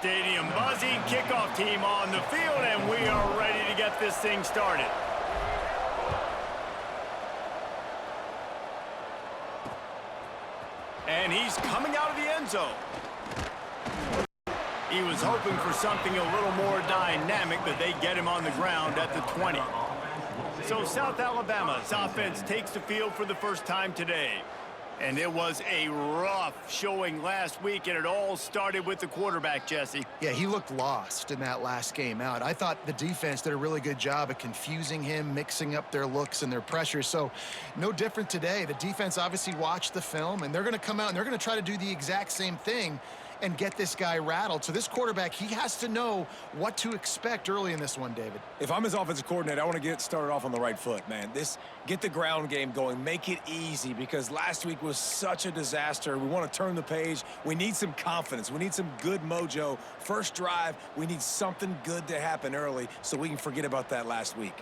Stadium buzzing, kickoff team on the field, and we are ready to get this thing started. And he's coming out of the end zone. He was hoping for something a little more dynamic, but they get him on the ground at the 20. So South Alabama's offense takes the field for the first time today. And it was a rough showing last week, and it all started with the quarterback, Jesse. Yeah, he looked lost in that last game out. I thought the defense did a really good job of confusing him, mixing up their looks and their pressures. So no different today. The defense obviously watched the film, and they're going to come out and they're going to try to do the exact same thing and get this guy rattled. So this quarterback, he has to know what to expect early in this one, David. If I'm his offensive coordinator, I want to get started off on the right foot, man. Get the ground game going. Make it easy, because last week was such a disaster. We want to turn the page. We need some confidence. We need some good mojo. First drive, we need something good to happen early so we can forget about that last week.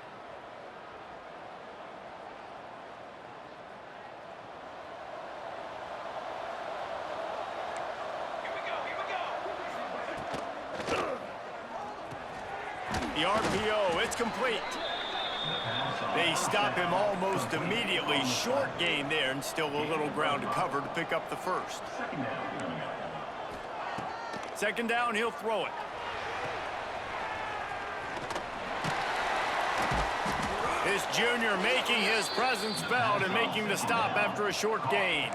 The RPO, it's complete. They stop him almost immediately. Short gain there, and still a little ground to cover to pick up the first. Second down, he'll throw it. This junior making his presence felt and making the stop after a short gain.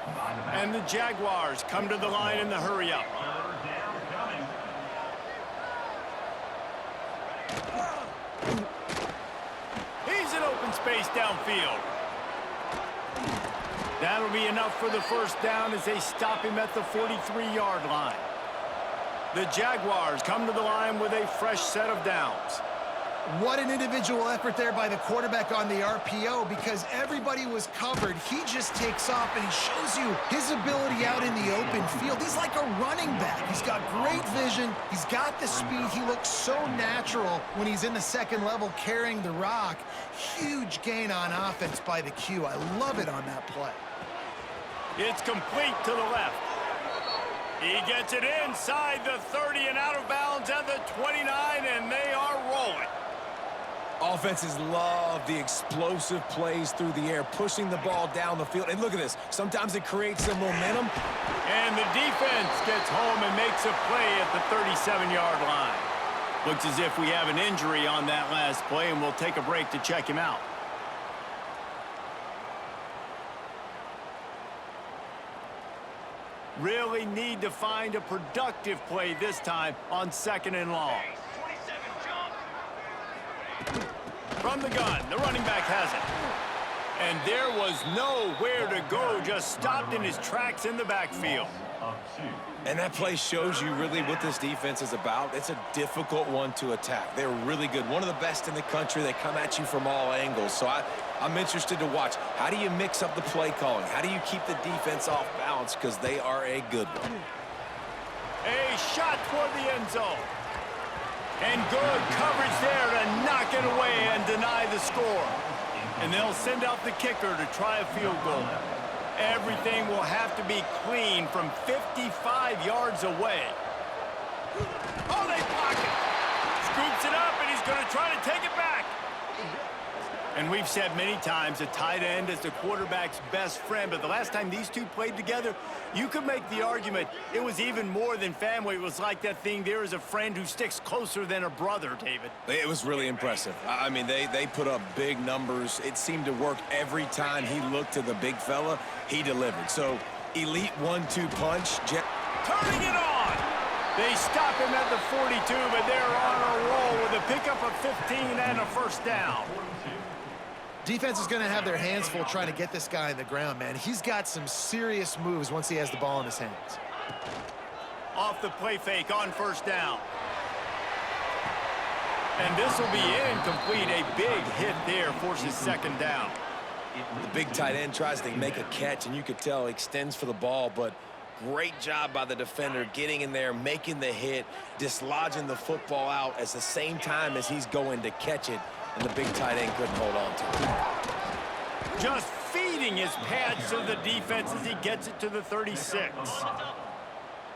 And the Jaguars come to the line in the hurry-up. He's in open space downfield. That'll be enough for the first down as they stop him at the 43-yard line. The Jaguars come to the line with a fresh set of downs. What an individual effort there by the quarterback on the RPO, because everybody was covered. He just takes off, and he shows you his ability out in the open field. He's like a running back. He's got great vision. He's got the speed. He looks so natural when he's in the second level carrying the rock. Huge gain on offense by the Q. I love it on that play. It's complete to the left. He gets it inside the 30 and out of bounds at the 29, and they are rolling. Offenses love the explosive plays through the air, pushing the ball down the field. And look at this. Sometimes it creates some momentum. And the defense gets home and makes a play at the 37-yard line. Looks as if we have an injury on that last play, and we'll take a break to check him out. Really need to find a productive play this time on second and long. From the gun, the running back has it. And there was nowhere to go, just stopped in his tracks in the backfield. And that play shows you really what this defense is about. It's a difficult one to attack. They're really good. One of the best in the country. They come at you from all angles. So I'm interested to watch. How do you mix up the play calling? How do you keep the defense off balance? Because they are a good one. A shot toward the end zone. And good coverage there to knock it away and deny the score. And they'll send out the kicker to try a field goal. Everything will have to be clean from 55 yards away. Oh, they block it. Scoops it up, and he's going to try to take it back. And we've said many times a tight end is the quarterback's best friend, but the last time these two played together, you could make the argument it was even more than family. It was like that thing, there is a friend who sticks closer than a brother, David. It was really impressive. I mean, they put up big numbers. It seemed to work every time he looked to the big fella. He delivered. So, elite 1-2 punch. Turning it on! They stop him at the 42, but they're on a roll with a pickup of 15 and a first down. Defense is going to have their hands full trying to get this guy on the ground, man. He's got some serious moves once he has the ball in his hands. Off the play fake on first down. And this will be incomplete. A big hit there forces second down. The big tight end tries to make a catch, and you could tell he extends for the ball, but great job by the defender getting in there, making the hit, dislodging the football out at the same time as he's going to catch it. And the big tight end couldn't hold on to it. Just feeding his pads to the defense as he gets it to the 36.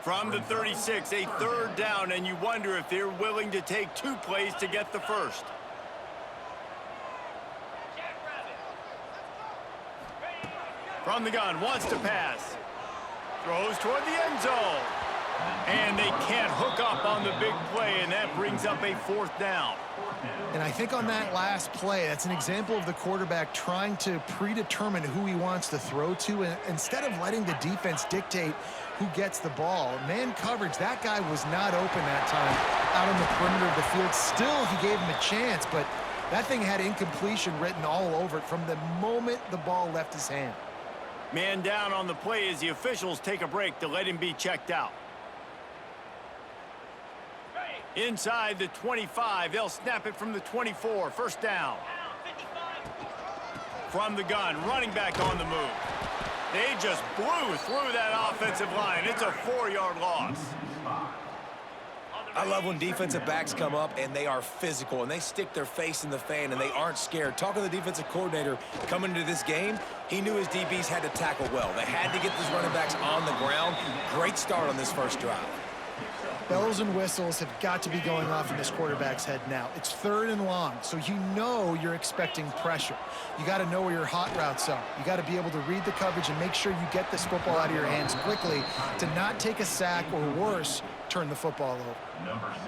From the 36, a third down, and you wonder if they're willing to take 2 plays to get the first. From the gun, wants to pass. Throws toward the end zone. And they can't hook up on the big play, and that brings up a 4th down. And I think on that last play, that's an example of the quarterback trying to predetermine who he wants to throw to, and instead of letting the defense dictate who gets the ball. Man coverage, that guy was not open that time out on the perimeter of the field. Still, he gave him a chance, but that thing had incompletion written all over it from the moment the ball left his hand. Man down on the play as the officials take a break to let him be checked out. Inside the 25, they'll snap it from the 24. First down. From the gun, running back on the move. They just blew through that offensive line. It's a 4-yard loss. I love when defensive backs come up and they are physical and they stick their face in the fan and they aren't scared. Talking to the defensive coordinator coming into this game, he knew his DBs had to tackle well. They had to get these running backs on the ground. Great start on this first drive. Bells and whistles have got to be going off in this quarterback's head now. It's 3rd and long, so you know you're expecting pressure. You got to know where your hot routes are. You got to be able to read the coverage and make sure you get this football out of your hands quickly to not take a sack or worse, turn the football over.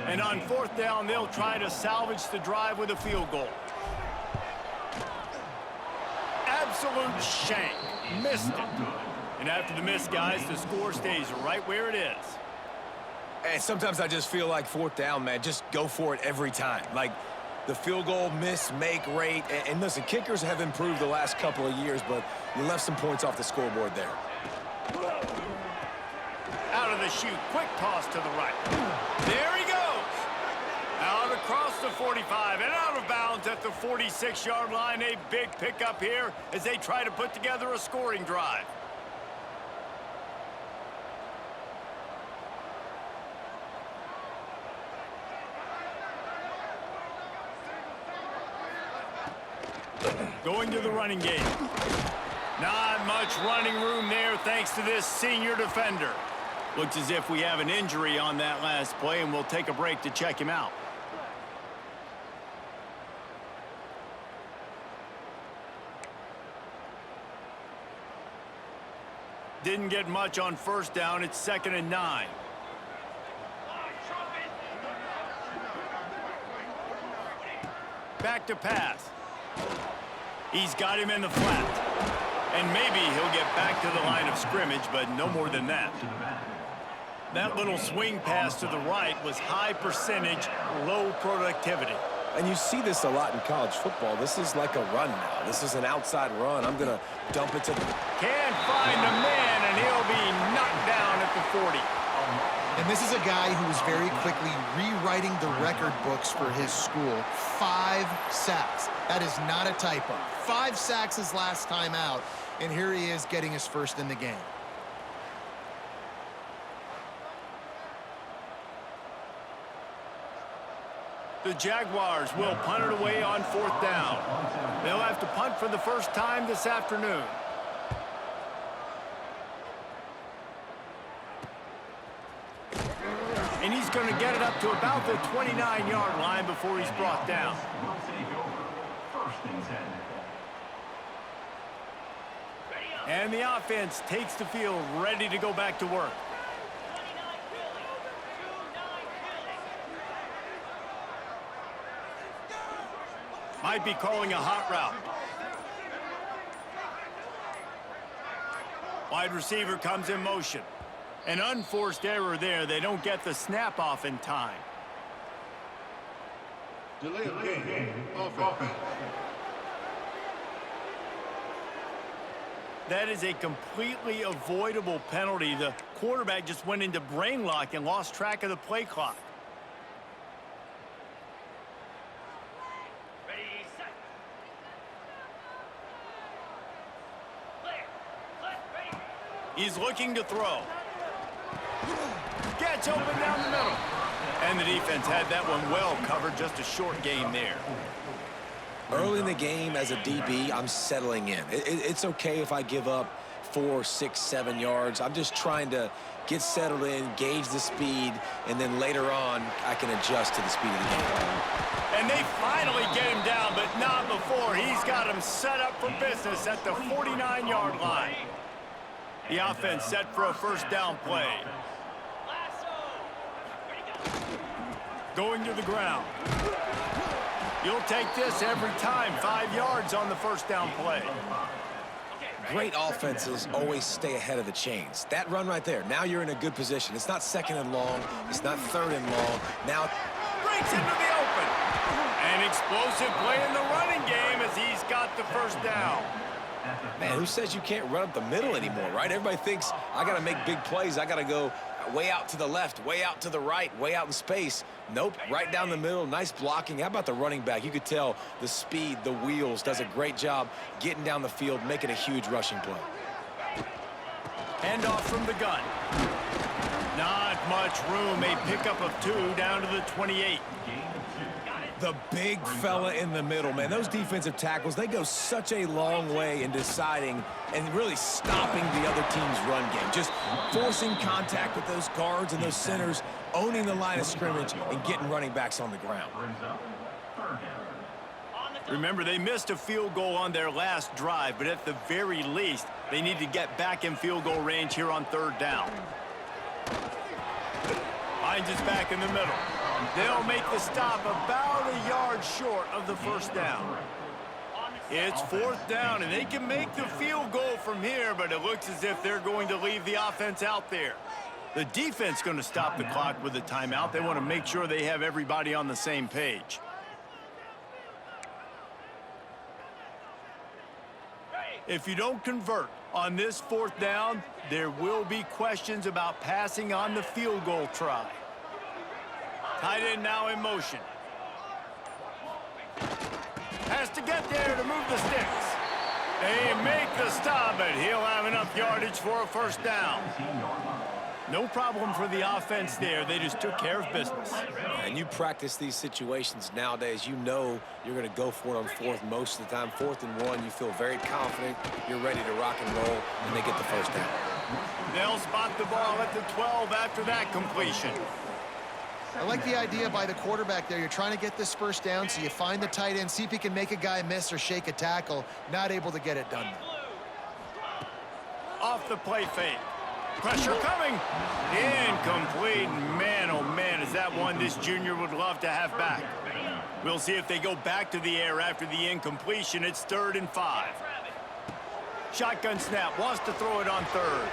And on 4th down, they'll try to salvage the drive with a field goal. Absolute shank. Missed it. And after the miss, guys, the score stays right where it is. And sometimes I just feel like 4th down, man, just go for it every time. Like the field goal miss-make rate. And listen, kickers have improved the last couple of years, but you left some points off the scoreboard there. Out of the chute, quick toss to the right. There he goes. Out across the 45 and out of bounds at the 46-yard line. A big pickup here as they try to put together a scoring drive. Going to the running game. Not much running room there thanks to this senior defender. Looks as if we have an injury on that last play, and we'll take a break to check him out. Didn't get much on 1st down. It's 2nd and 9. Back to pass. He's got him in the flat. And maybe he'll get back to the line of scrimmage, but no more than that. That little swing pass to the right was high percentage, low productivity. And you see this a lot in college football. This is like a run now. This is an outside run. I'm going to dump it to the... Can't find the man, and he'll be knocked down at the 40. And this is a guy who is very quickly rewriting the record books for his school. 5 sacks. That is not a typo. 5 sacks his last time out, and here he is getting his first in the game. The Jaguars will punt it away on 4th down. They'll have to punt for the first time this afternoon. And he's going to get it up to about the 29-yard line before he's brought down. And the offense takes the field, ready to go back to work. Might be calling a hot route. Wide receiver comes in motion. An unforced error there. They don't get the snap off in time. Delay of game. Offense. That is a completely avoidable penalty. The quarterback just went into brain lock and lost track of the play clock. He's looking to throw. Gets open down the middle. And the defense had that one well covered. Just a short game there. Early in the game as a DB, I'm settling in. It's okay if I give up 4, 6, 7 yards. I'm just trying to get settled in, gauge the speed, and then later on, I can adjust to the speed of the game. And they finally get him down, but not before. He's got him set up for business at the 49-yard line. The offense set for a first down play. Going to the ground. You'll take this every time. 5 yards on the first down play. Great offenses always stay ahead of the chains. That run right there, now you're in a good position. It's not second and long. It's not third and long. Now Breaks into the open. An explosive play in the running game as he's got the first down. man, who says you can't run up the middle anymore, right? Everybody thinks I got to make big plays. I got to go way out to the left, way out to the right, way out in space. Nope, right down the middle. Nice blocking. How about the running back? You could tell the speed, the wheels, does a great job getting down the field, making a huge rushing play. Handoff from the gun. Not much room. A pickup of 2 down to the 28. The big fella in the middle, man. Those defensive tackles, they go such a long way in deciding and really stopping the other team's run game. Just forcing contact with those guards and those centers, owning the line of scrimmage, and getting running backs on the ground. Remember, they missed a field goal on their last drive, but at the very least, they need to get back in field goal range here on third down. Finds his back in the middle. They'll make the stop about a yard short of the first down. It's fourth down, and they can make the field goal from here, but it looks as if they're going to leave the offense out there. The defense going to stop the clock with a timeout. They want to make sure they have everybody on the same page. If you don't convert on this fourth down, there will be questions about passing on the field goal try. Tight end now in motion. Has to get there to move the sticks. They make the stop, but he'll have enough yardage for a first down. No problem for the offense there. They just took care of business. And you practice these situations nowadays, you know you're going to go for it on fourth most of the time. 4th and 1, you feel very confident. You're ready to rock and roll, and they get the first down. They'll spot the ball at the 12 after that completion. I like the idea by the quarterback there. You're trying to get this first down, so you find the tight end, see if he can make a guy miss or shake a tackle. Not able to get it done. Off the play fake. Pressure coming. Incomplete. Man, oh man, is that one this junior would love to have back. We'll see if they go back to the air after the incompletion. It's 3rd and 5. Shotgun snap. Wants to throw it on 3rd.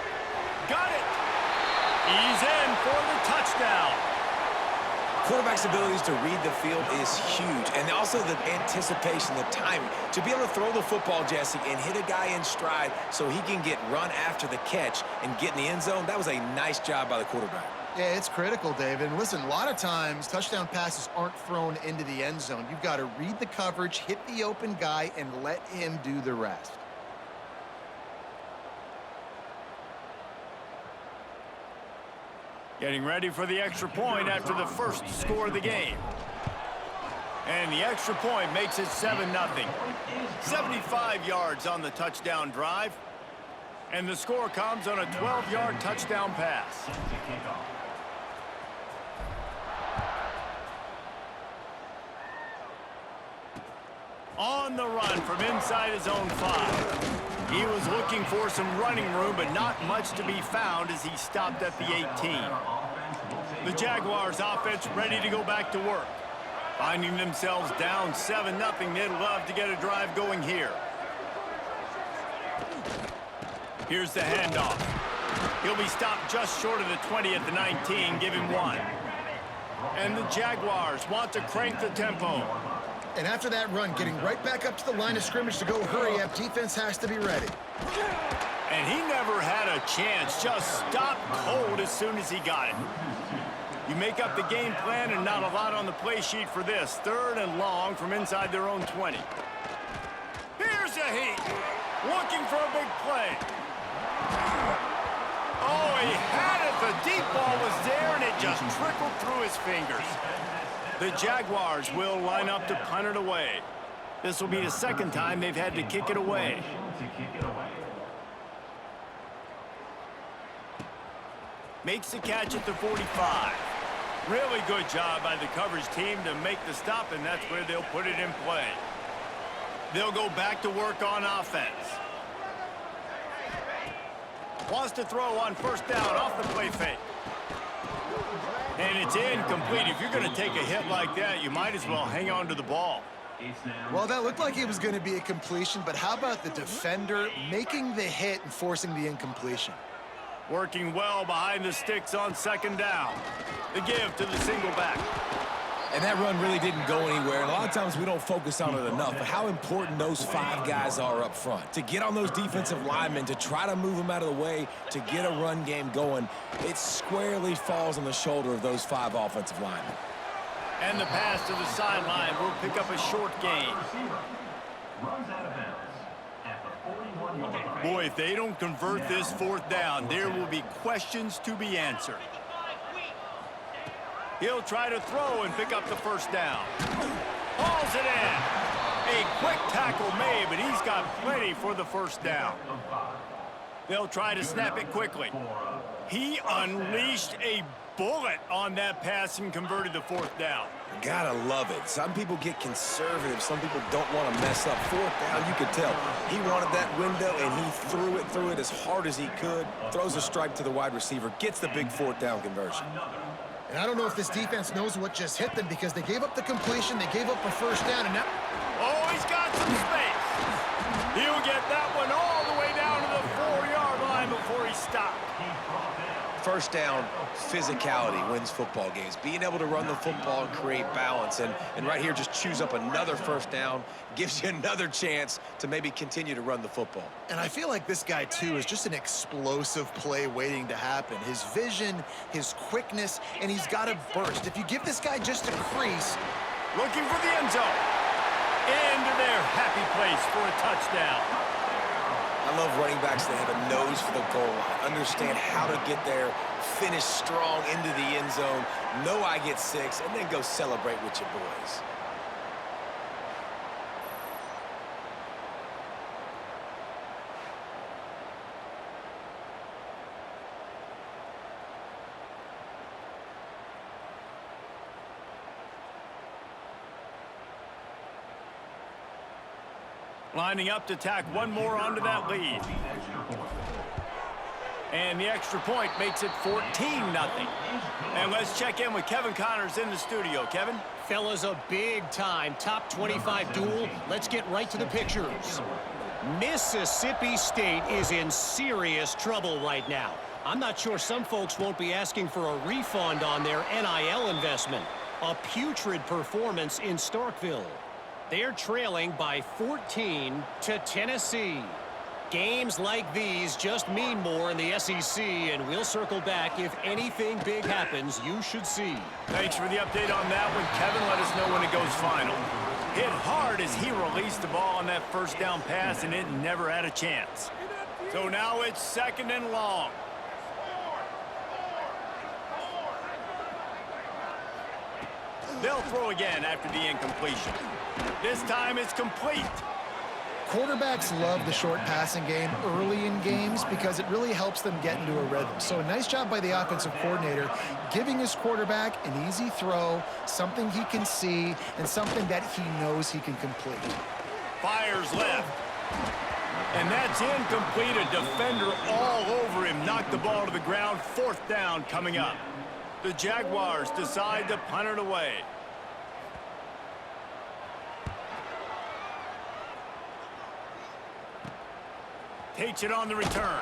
Got it. He's in for the touchdown. Quarterback's abilities to read the field is huge, and also the anticipation, the timing. To be able to throw the football, Jesse, and hit a guy in stride so he can get run after the catch and get in the end zone, that was a nice job by the quarterback. Yeah, it's critical, David. And listen, a lot of times touchdown passes aren't thrown into the end zone. You've got to read the coverage, hit the open guy, and let him do the rest. Getting ready for the extra point after the first score of the game. And the extra point makes it 7-0. 75 yards on the touchdown drive. And the score comes on a 12-yard touchdown pass. On the run from inside his own 5. He was looking for some running room, but not much to be found as he stopped at the 18. The Jaguars offense ready to go back to work. Finding themselves down 7-0, they'd love to get a drive going here. Here's the handoff. He'll be stopped just short of the 20 at the 19, give him 1. And the Jaguars want to crank the tempo. And after that run, getting right back up to the line of scrimmage to go hurry up, defense has to be ready. And he never had a chance, just stopped cold as soon as he got it. You make up the game plan and not a lot on the play sheet for this. 3rd and long from inside their own 20. Here's a heat, looking for a big play. Oh, he had it, the deep ball was there and it just trickled through his fingers. The Jaguars will line up to punt it away. This will be the second time they've had to kick it away. Makes the catch at the 45. Really good job by the coverage team to make the stop, and that's where they'll put it in play. They'll go back to work on offense. Wants to throw on first down off the play fake. And it's incomplete. If you're going to take a hit like that, you might as well hang on to the ball. Well, that looked like it was going to be a completion, but how about the defender making the hit and forcing the incompletion? Working well behind the sticks on second down. The give to the single back. And that run really didn't go anywhere. And a lot of times we don't focus on it enough, but how important those 5 guys are up front. To get on those defensive linemen, to try to move them out of the way, to get a run game going, it squarely falls on the shoulder of those 5 offensive linemen. And the pass to the sideline will pick up a short gain. Boy, if they don't convert this 4th down, there will be questions to be answered. He'll try to throw and pick up the first down. Hauls it in. A quick tackle made, but he's got plenty for the first down. They'll try to snap it quickly. He unleashed a bullet on that pass and converted the 4th down. Gotta love it. Some people get conservative. Some people don't want to mess up. 4th down, you could tell. He wanted that window, and he threw it as hard as he could. Throws a strike to the wide receiver. Gets the big 4th down conversion. And I don't know if this defense knows what just hit them because they gave up the completion, they gave up a first down, and now... Oh, he's got some space. He'll get that one all the way down to the 4-yard line before he stopped. First down, physicality wins football games. Being able to run the football and create balance. And right here, just choose up another first down, gives you another chance to maybe continue to run the football. And I feel like this guy, too, is just an explosive play waiting to happen. His vision, his quickness, and he's got a burst. If you give this guy just a crease... Looking for the end zone. Into their happy place for a touchdown. I love running backs that have a nose for the goal line, understand how to get there, finish strong into the end zone, know I get 6, and then go celebrate with your boys. Lining up to tack one more onto that lead. And the extra point makes it 14-0. And let's check in with Kevin Connors in the studio. Kevin? Fellas, a big-time top 25 duel. Let's get right to the pictures. Mississippi State is in serious trouble right now. I'm not sure some folks won't be asking for a refund on their NIL investment. A putrid performance in Starkville. They're trailing by 14 to Tennessee. Games like these just mean more in the SEC, and we'll circle back if anything big happens you should see. Thanks for the update on that one, Kevin. Let us know when it goes final. Hit hard as he released the ball on that first down pass, and it never had a chance. So now it's 2nd and long. They'll throw again after the incompletion. This time it's complete. Quarterbacks love the short passing game early in games because it really helps them get into a rhythm. So a nice job by the offensive coordinator giving his quarterback an easy throw, something he can see, and something that he knows he can complete. Fires left. And that's incomplete. A defender all over him. Knocked the ball to the ground. 4th down coming up. The Jaguars decide to punt it away. Takes it on the return.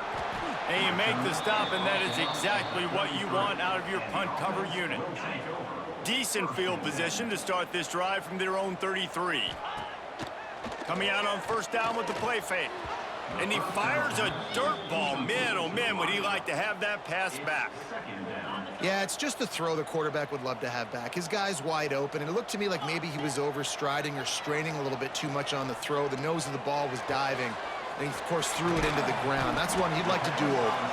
And you make the stop, and that is exactly what you want out of your punt cover unit. Decent field position to start this drive from their own 33. Coming out on first down with the play fake. And he fires a dirt ball. Man, oh man, would he like to have that pass back. Yeah, it's just a throw the quarterback would love to have back. His guy's wide open, and it looked to me like maybe he was overstriding or straining a little bit too much on the throw. The nose of the ball was diving. And he, of course, threw it into the ground. That's one he'd like to do over.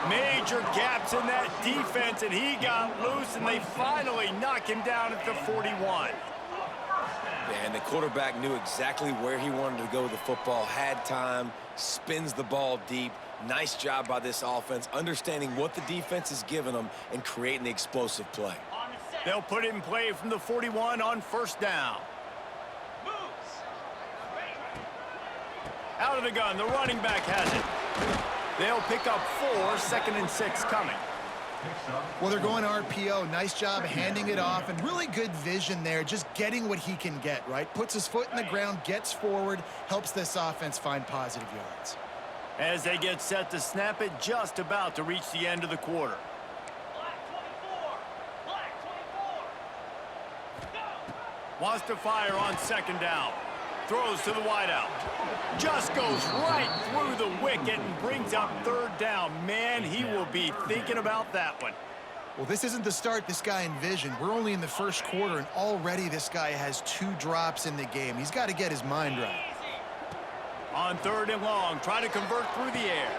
Major gaps in that defense, and he got loose, and they finally knock him down at the 41. And the quarterback knew exactly where he wanted to go with the football, had time, spins the ball deep. Nice job by this offense, understanding what the defense is giving them and creating the explosive play. They'll put it in play from the 41 on first down. Out of the gun, the running back has it. They'll pick up 4, 2nd and 6 coming. Well, they're going RPO. Nice job handing it off, and really good vision there, just getting what he can get, right? Puts his foot in the ground, gets forward, helps this offense find positive yards. As they get set to snap it, just about to reach the end of the quarter. Wants to fire on 2nd down. Throws to the wideout. Just goes right through the wicket and brings up 3rd down. Man, he will be thinking about that one. Well, this isn't the start this guy envisioned. We're only in the first quarter, and already this guy has 2 drops in the game. He's got to get his mind right. On 3rd and long, try to convert through the air.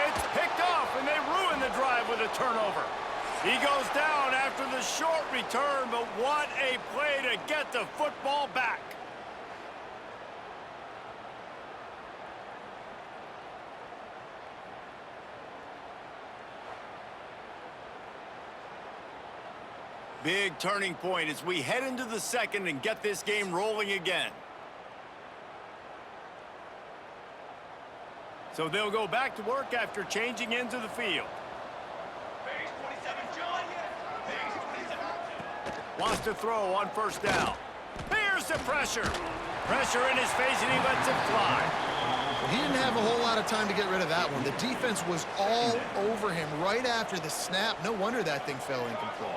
It's picked off, and they ruin the drive with a turnover. He goes down after the short return, but what a play to get the football back. Big turning point as we head into the 2nd and get this game rolling again. So they'll go back to work after changing into the field. Wants to throw on 1st down. Here's the pressure. Pressure in his face, and he lets it fly. He didn't have a whole lot of time to get rid of that one. The defense was all over him right after the snap. No wonder that thing fell incomplete.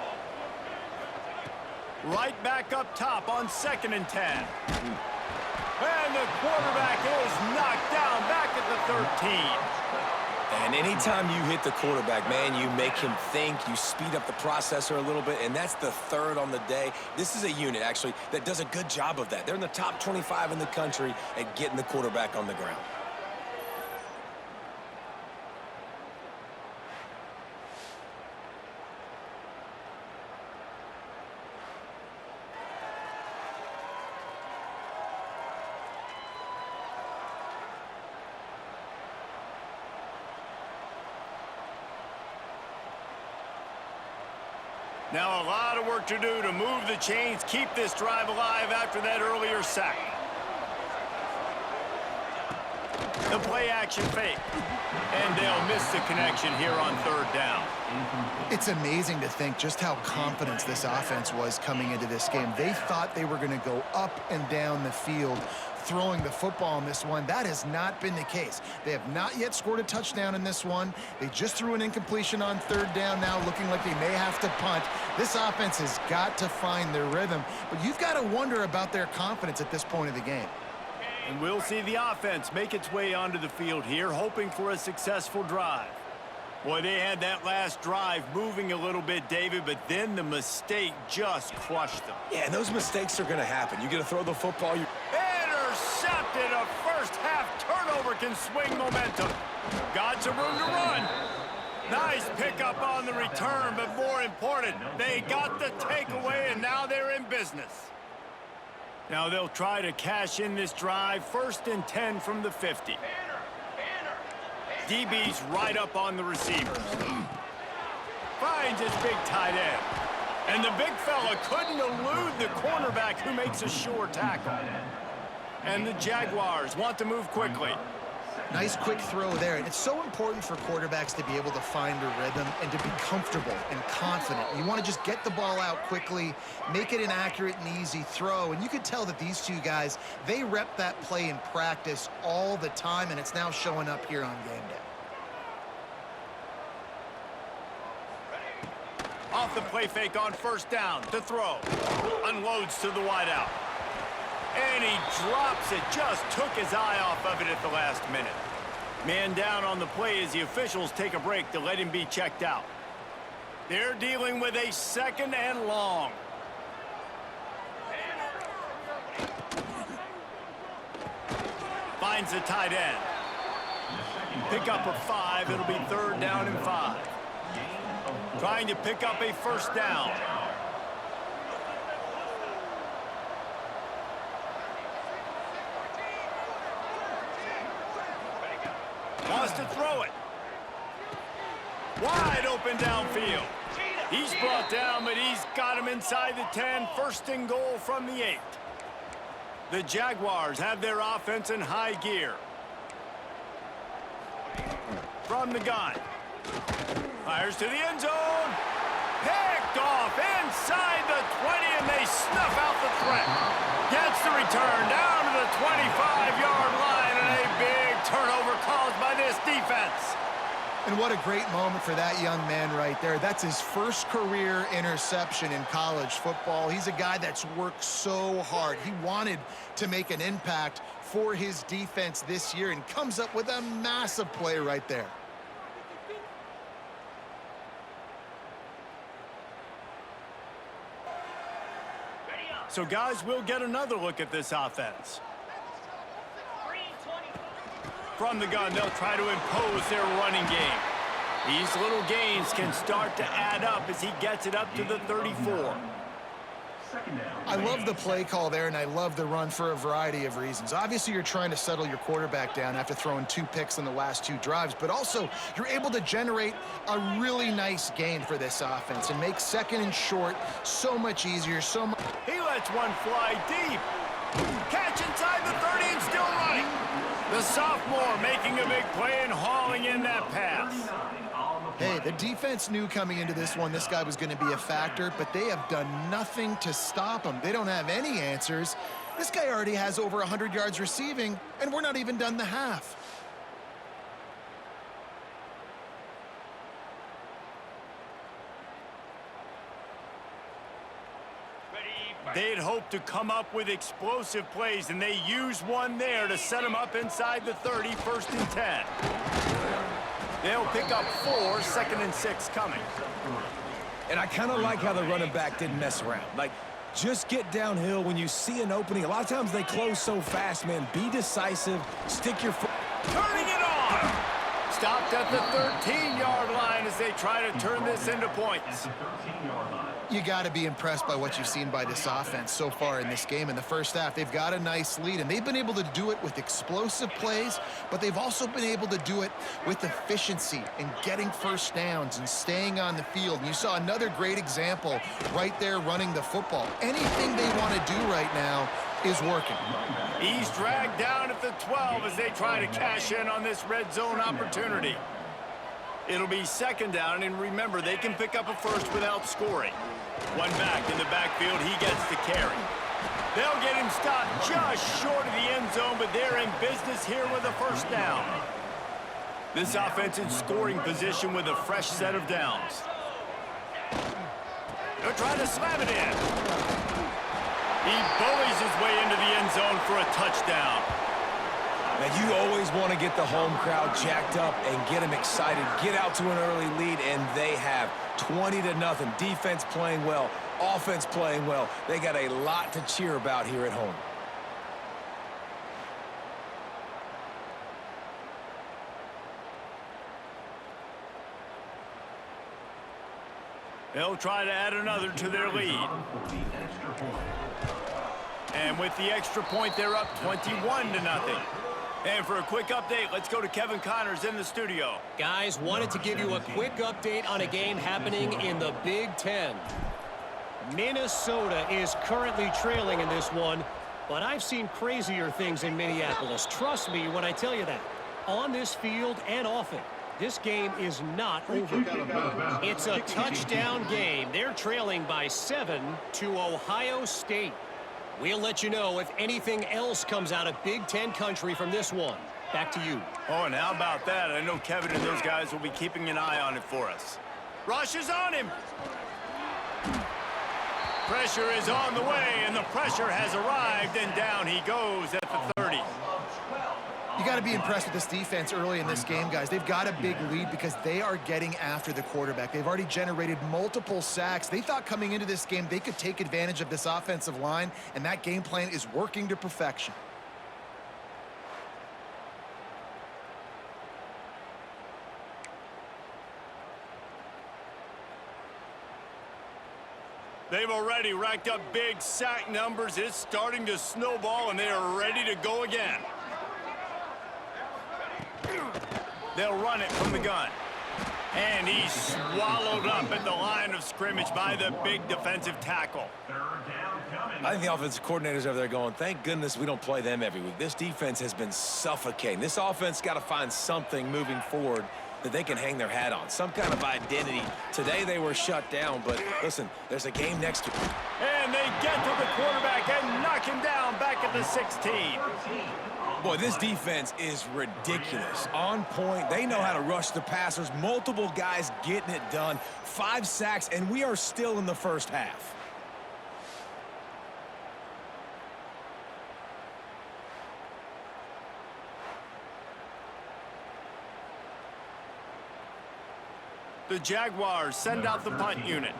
Right back up top on 2nd and 10. And the quarterback is knocked down back at the 13. And anytime you hit the quarterback, man, you make him think, you speed up the processor a little bit, and that's the 3rd on the day. This is a unit, actually, that does a good job of that. They're in the top 25 in the country at getting the quarterback on the ground. Now a lot of work to do to move the chains, keep this drive alive after that earlier sack. The play action fake. And they'll miss the connection here on 3rd down. It's amazing to think just how confident this offense was coming into this game. They thought they were going to go up and down the field throwing the football in this one. That has not been the case. They have not yet scored a touchdown in this one. They just threw an incompletion on 3rd down now, looking like they may have to punt. This offense has got to find their rhythm, but you've got to wonder about their confidence at this point of the game. And we'll see the offense make its way onto the field here, hoping for a successful drive. Boy, they had that last drive moving a little bit, David, but then the mistake just crushed them. Yeah, and those mistakes are going to happen. You got to throw the football. Intercepted. A first-half turnover can swing momentum. Got some room to run. Nice pickup on the return, but more important, they got the takeaway, and now they're in business. Now they'll try to cash in this drive. 1st and 10 from the 50. DB's right up on the receivers. Finds his big tight end. And the big fella couldn't elude the cornerback who makes a sure tackle. And the Jaguars want to move quickly. Nice quick throw there. And it's so important for quarterbacks to be able to find a rhythm and to be comfortable and confident. You want to just get the ball out quickly, make it an accurate and easy throw. And you could tell that these two guys, they rep that play in practice all the time, and it's now showing up here on game day. Off the play fake on 1st down to throw. Unloads to the wideout. And he drops it. Just took his eye off of it at the last minute. Man down on the play as the officials take a break to let him be checked out. They're dealing with a 2nd and long. Finds the tight end. Pick up a 5. It'll be 3rd down and 5. Trying to pick up a 1st down. Wants to throw it. Wide open downfield. He's brought down, but he's got him inside the 10. First and goal from the 8. The Jaguars have their offense in high gear. From the gun. Fires to the end zone. Picked off inside the 20, and they snuff out the threat. Gets the return down to the 25-yard line, and a big turnover caused by this defense. And what a great moment for that young man right there. That's his first career interception in college football. He's a guy that's worked so hard. He wanted to make an impact for his defense this year and comes up with a massive play right there. So, guys, we'll get another look at this offense. From the gun, they'll try to impose their running game. These little gains can start to add up as he gets it up to the 34. I love the play call there, and I love the run for a variety of reasons. Obviously, you're trying to settle your quarterback down after throwing 2 picks in the last 2 drives, but also you're able to generate a really nice gain for this offense and make second and short so much easier. He lets one fly deep. Catch inside the 30 and still running. The sophomore making a big play and hauling in that pass. Hey, the defense knew coming into this one this guy was going to be a factor, but they have done nothing to stop him. They don't have any answers. This guy already has over 100 yards receiving, and we're not even done the half. They'd hoped to come up with explosive plays, and they used one there to set them up inside the 30, 1st and 10. They'll pick up 4, 2nd and 6 coming. And I kind of like how the running back didn't mess around. Like, just get downhill when you see an opening. A lot of times they close so fast, man. Be decisive. Stick your foot. Turning it on. Stopped at the 13-yard line as they try to turn this into points. You got to be impressed by what you've seen by this offense so far in this game. In the first half, they've got a nice lead, and they've been able to do it with explosive plays, but they've also been able to do it with efficiency and getting first downs and staying on the field. And you saw another great example right there running the football. Anything they want to do right now is working. He's dragged down at the 12 as they try to cash in on this red zone opportunity. It'll be 2nd down, and remember, they can pick up a first without scoring. One back in the backfield, he gets the carry. They'll get him stopped just short of the end zone, but they're in business here with a first down. This offense in scoring position with a fresh set of downs. They'll try to slam it in. He bullies his way into the end zone for a touchdown. And you always want to get the home crowd jacked up and get them excited. Get out to an early lead, and they have 20-0. Defense playing well, offense playing well. They got a lot to cheer about here at home. They'll try to add another to their lead. And with the extra point, they're up 21-0. And for a quick update, let's go to Kevin Connors in the studio. Guys, wanted to give you a quick update on a game happening in the Big Ten. Minnesota is currently trailing in this one, but I've seen crazier things in Minneapolis. Trust me when I tell you that. On this field and off it, this game is not over. It's a touchdown game. They're trailing by 7 to Ohio State. We'll let you know if anything else comes out of Big Ten country from this one. Back to you. Oh, and how about that? I know Kevin and those guys will be keeping an eye on it for us. Rush is on him. Pressure is on the way, and the pressure has arrived, and down he goes at the 30. You got to be impressed with this defense early in this game, guys. They've got a big lead because they are getting after the quarterback. They've already generated multiple sacks. They thought coming into this game they could take advantage of this offensive line, and that game plan is working to perfection. They've already racked up big sack numbers. It's starting to snowball, and they are ready to go again. They'll run it from the gun. And he's swallowed up at the line of scrimmage by the big defensive tackle. I think the offensive coordinators over there going, thank goodness we don't play them every week. This defense has been suffocating. This offense got to find something moving forward that they can hang their hat on, some kind of identity. Today they were shut down, but listen, there's a game next to it. And they get to the quarterback and knock him down back at the 16. Boy, this defense is ridiculous. On point, they know how to rush the passers. Multiple guys getting it done. 5 sacks, and we are still in the first half. The Jaguars send out the punt unit.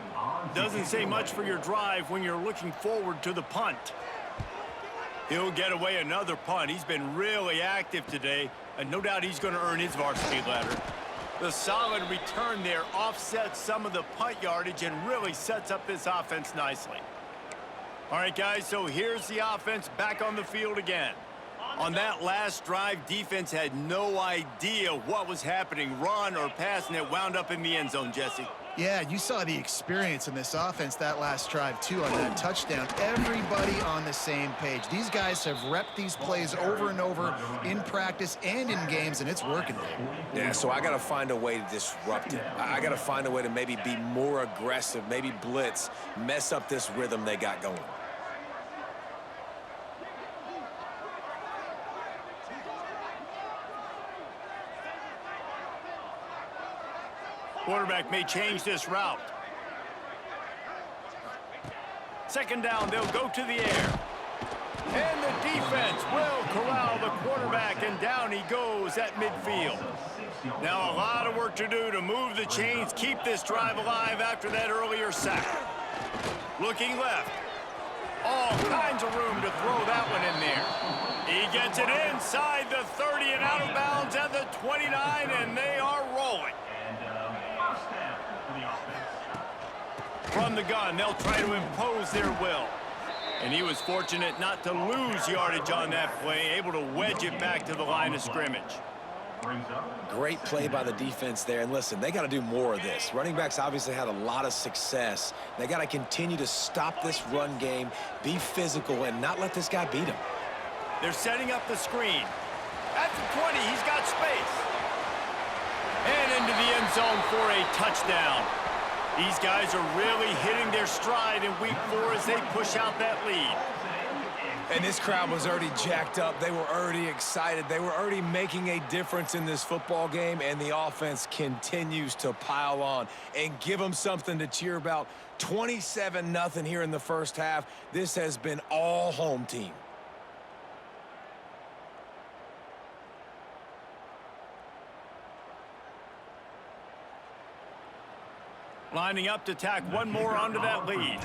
Doesn't say much for your drive when you're looking forward to the punt. He'll get away another punt. He's been really active today, and no doubt he's going to earn his varsity letter. The solid return there offsets some of the punt yardage and really sets up this offense nicely. All right, guys, so here's the offense back on the field again. On that last drive, defense had no idea what was happening, run or pass, and it wound up in the end zone, Jesse. Yeah, you saw the experience in this offense that last drive, too, on that touchdown. Everybody on the same page. These guys have repped these plays over and over in practice and in games, and it's working. Yeah, so I got to find a way to disrupt it. I got to find a way to maybe be more aggressive, maybe blitz, mess up this rhythm they got going. Quarterback may change this route. Second down, they'll go to the air. And the defense will corral the quarterback, and down he goes at midfield. Now a lot of work to do to move the chains, keep this drive alive after that earlier sack. Looking left. All kinds of room to throw that one in there. He gets it inside the 30 and out of bounds at the 29, and they are rolling. From the gun, they'll try to impose their will. And he was fortunate not to lose yardage on that play, able to wedge it back to the line of scrimmage. Great play by the defense there. And listen, they got to do more of this. Running backs obviously had a lot of success. They got to continue to stop this run game, be physical, and not let this guy beat them. They're setting up the screen. At the 20, he's got space. And into the end zone for a touchdown. These guys are really hitting their stride in week 4 as they push out that lead. And this crowd was already jacked up. They were already excited. They were already making a difference in this football game, and the offense continues to pile on and give them something to cheer about. 27-0 here in the first half. This has been all home team. Lining up to tack one more onto that lead.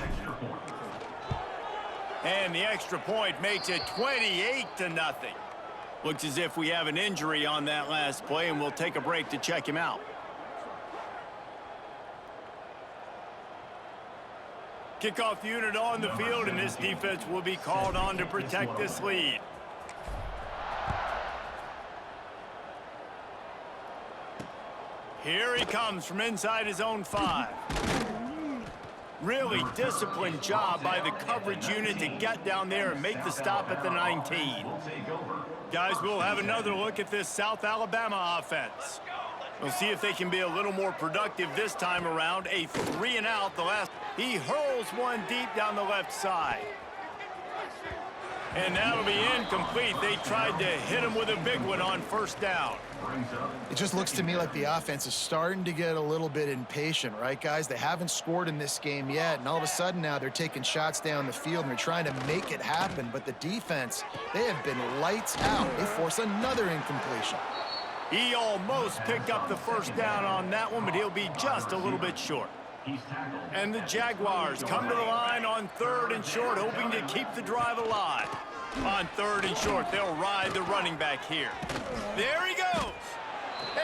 And the extra point makes it 28-0. Looks as if we have an injury on that last play, and we'll take a break to check him out. Kickoff unit on the field, and this defense will be called on to protect this lead. Here he comes from inside his own 5. Really disciplined job by the coverage unit to get down there and make the stop at the 19. Guys, we'll have another look at this South Alabama offense. We'll see if they can be a little more productive this time around. A 3 and out the last. He hurls one deep down the left side. And that'll be incomplete. They tried to hit him with a big one on first down. It just looks to me like the offense is starting to get a little bit impatient, right, guys? They haven't scored in this game yet, and all of a sudden now they're taking shots down the field and they're trying to make it happen. But the defense, they have been lights out. They force another incompletion. He almost picked up the first down on that one, but he'll be just a little bit short. And the Jaguars come to the line on 3rd and short, hoping to keep the drive alive. On 3rd and short, they'll ride the running back here. There he goes.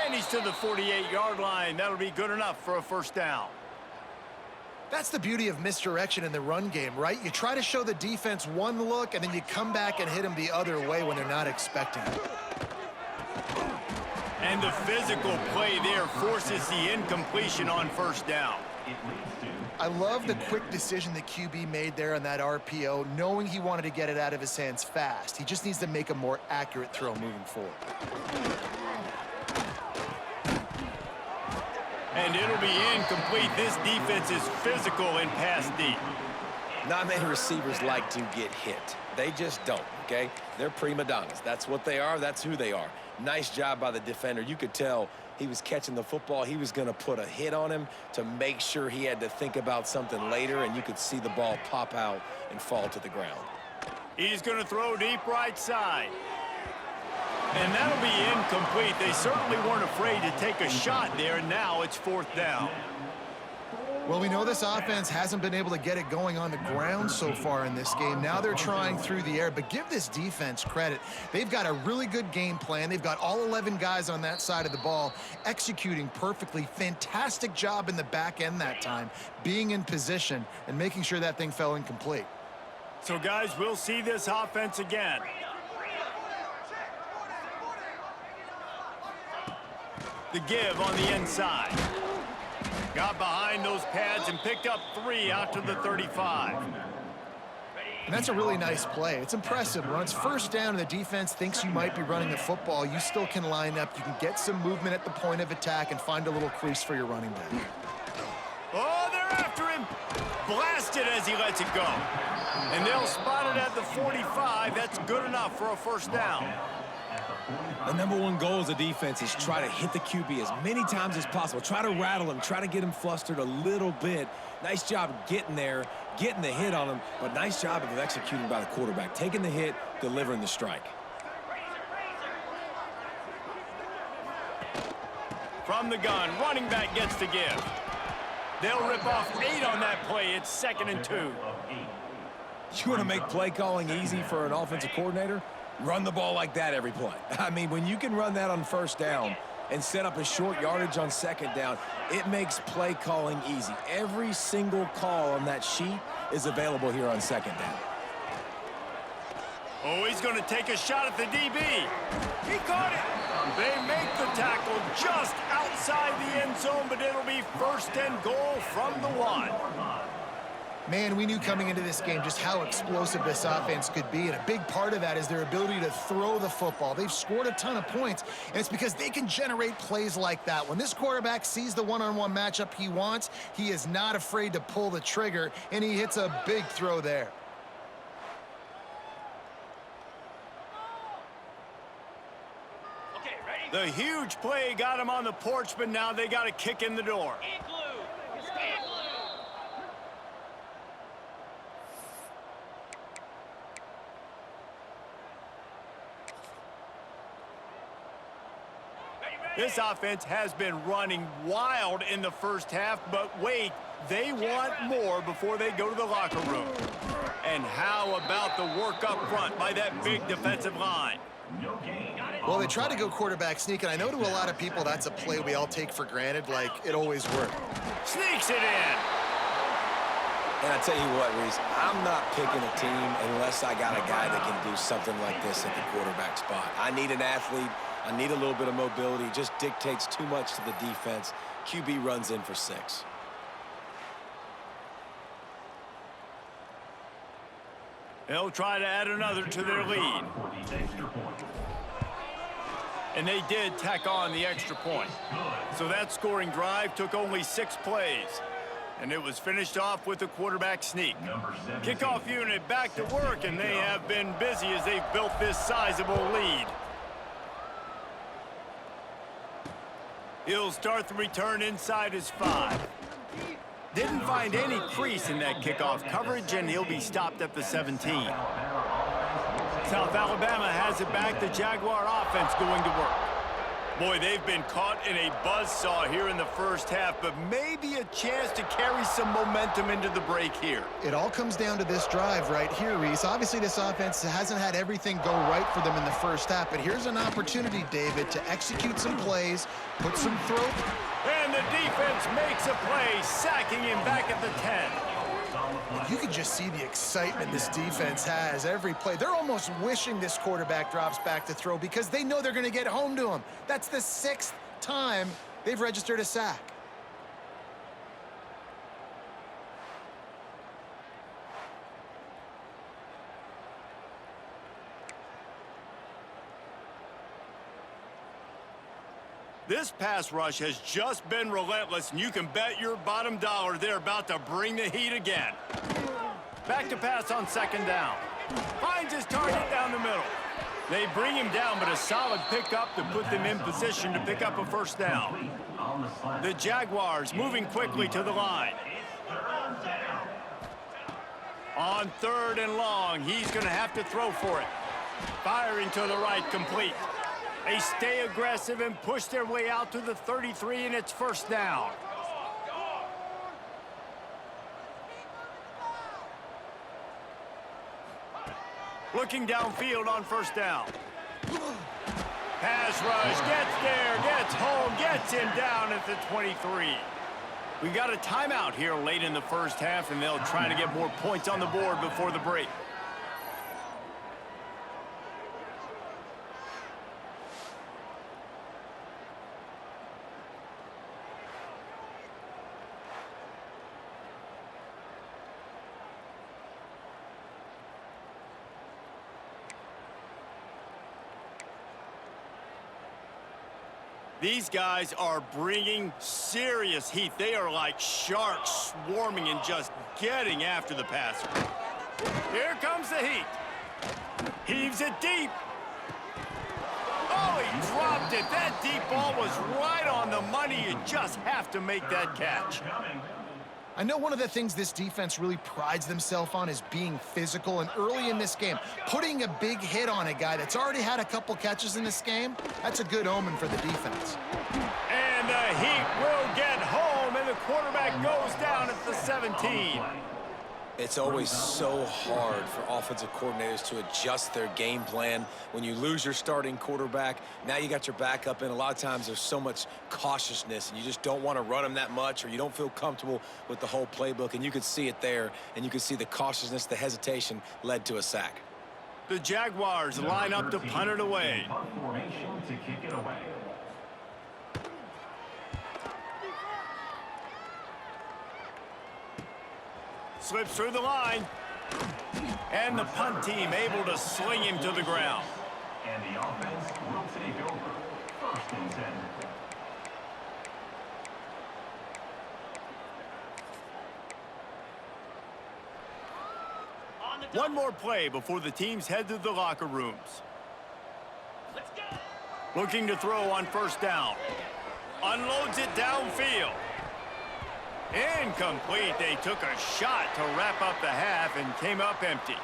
And he's to the 48-yard line. That'll be good enough for a first down. That's the beauty of misdirection in the run game, right? You try to show the defense one look, and then you come back and hit them the other way when they're not expecting it. And the physical play there forces the incompletion on first down. I love the quick decision the QB made there on that RPO, knowing he wanted to get it out of his hands fast. He just needs to make a more accurate throw moving forward. And it'll be incomplete. This defense is physical in pass deep. Not many receivers like to get hit. They just don't, okay? They're prima donnas. That's what they are. That's who they are. Nice job by the defender. You could tell he was catching the football. He was going to put a hit on him to make sure he had to think about something later, and you could see the ball pop out and fall to the ground. He's going to throw deep right side. And that'll be incomplete. They certainly weren't afraid to take a shot there, and now it's fourth down. Well, we know this offense hasn't been able to get it going on the ground so far in this game. Now they're trying through the air, but give this defense credit. They've got a really good game plan. They've got all 11 guys on that side of the ball executing perfectly. Fantastic job in the back end that time, being in position and making sure that thing fell incomplete. So, guys, we'll see this offense again. The give on the inside. Got behind those pads and picked up 3 out to the 35. And that's a really nice play. It's impressive. When it's first down and the defense thinks you might be running the football, you still can line up. You can get some movement at the point of attack and find a little crease for your running back. Oh, they're after him. Blasted as he lets it go. And they'll spot it at the 45. That's good enough for a first down. The #1 goal as a defense is try to hit the QB as many times as possible. Try to rattle him, try to get him flustered a little bit. Nice job getting there, getting the hit on him, but nice job of executing by the quarterback. Taking the hit, delivering the strike. From the gun, running back gets the give. They'll rip off 8 on that play. It's 2nd and 2. You want to make play calling easy for an offensive coordinator? Run the ball like that every play. I mean, when you can run that on first down and set up a short yardage on second down, it makes play calling easy. Every single call on that sheet is available here on second down. Oh, he's going to take a shot at the DB. He caught it. They make the tackle just outside the end zone, but it'll be 1st and goal from the 1. Man, we knew coming into this game just how explosive this offense could be, and a big part of that is their ability to throw the football. They've scored a ton of points, and it's because they can generate plays like that. When this quarterback sees the one-on-one matchup he wants, he is not afraid to pull the trigger, and he hits a big throw there. The huge play got him on the porch, but now they got a kick in the door. This offense has been running wild in the first half, but wait, they want more before they go to the locker room. And how about the work up front by that big defensive line? Well, they try to go quarterback sneak, and I know to a lot of people that's a play we all take for granted, like it always worked. Sneaks it in. And I tell you what, Reese, I'm not picking a team unless I got a guy that can do something like this at the quarterback spot. I need an athlete. I need a little bit of mobility. It just dictates too much to the defense. QB runs in for 6. They'll try to add another to their lead. And they did tack on the extra point. So that scoring drive took only 6 plays. And it was finished off with a quarterback sneak. Kickoff unit back to work, and they have been busy as they've built this sizable lead. He'll start the return inside his 5. Didn't find any crease in that kickoff coverage, and he'll be stopped at the 17. South Alabama has it back. The Jaguar offense going to work. Boy, they've been caught in a buzzsaw here in the first half, but maybe a chance to carry some momentum into the break here. It all comes down to this drive right here, Reese. Obviously, this offense hasn't had everything go right for them in the first half, but here's an opportunity, David, to execute some plays, put some throw. And the defense makes a play, sacking him back at the 10. You can just see the excitement this defense has every play. They're almost wishing this quarterback drops back to throw because they know they're going to get home to him. That's the 6th time they've registered a sack. This pass rush has just been relentless, and you can bet your bottom dollar they're about to bring the heat again. Back to pass on 2nd down. Finds his target down the middle. They bring him down, but a solid pickup to put them in position to pick up a 1st down. The Jaguars moving quickly to the line. On 3rd and long, he's going to have to throw for it. Firing to the right, complete. They stay aggressive and push their way out to the 33, and it's 1st down. Looking downfield on 1st down. Pass rush, gets there, gets home, gets him down at the 23. We got a timeout here late in the 1st half, and they'll try to get more points on the board before the break. These guys are bringing serious heat. They are like sharks swarming and just getting after the passer. Here comes the heat. Heaves it deep. Oh, he dropped it. That deep ball was right on the money. You just have to make that catch. I know one of the things this defense really prides themselves on is being physical, and early in this game, putting a big hit on a guy that's already had a couple catches in this game, that's a good omen for the defense. And the Heat will get home, and the quarterback goes down at the 17. It's always so hard for offensive coordinators to adjust their game plan. When you lose your starting quarterback, now you got your backup in. A lot of times there's so much cautiousness, and you just don't want to run them that much, or you don't feel comfortable with the whole playbook, and you could see it there, and you could see the cautiousness, the hesitation led to a sack. The Jaguars line up to punt it away. Formation to kick it away. Slips through the line. And the punt team able to sling him to the ground. And the offense will take over. 1st and 10. One more play before the teams head to the locker rooms. Looking to throw on 1st down. Unloads it downfield. Incomplete. They took a shot to wrap up the half and came up empty.